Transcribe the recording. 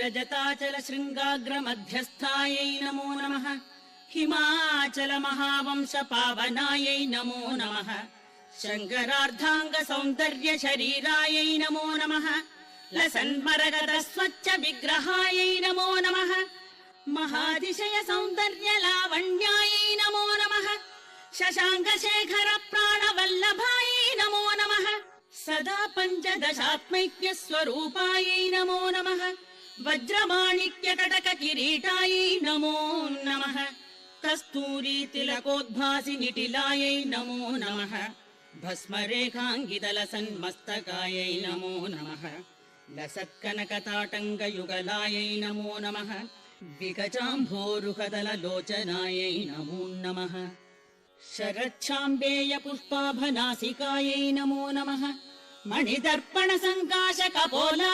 रजताचल शृङ्गाग्र मध्यस्थायै नमो नमः हिमाचल महावंश पावनायै नमो नमः शङ्करार्धाङ्ग सौन्दर्य शरीरायै नमो नमः लसन्मरगद स्वच्छ विग्रहायै नमो नमः महातिशय सौन्दर्य लावण्यायै नमो नमः शशाङ्क शेखर प्राणवल्लभायै नमो नमः सदा पञ्चदशात्मैक्य स्वरूपायै नमो नमः वज्रमाणिक्य कटक किरीटायै नमो नमः कस्तूरी तिलकोद्भासि निटिलायै नमो नमः भस्मरेखाङ्गितल सन्मस्तकायै नमो नमः लसत्कनकताटङ्कयुगलायै नमो नमः विगजाम्भोरुहदल लोचनायै नमो नमः शरच्छाम्बेय पुष्पाभनासिकायै नमो नमः मणिदर्पण सङ्काश कपोलाय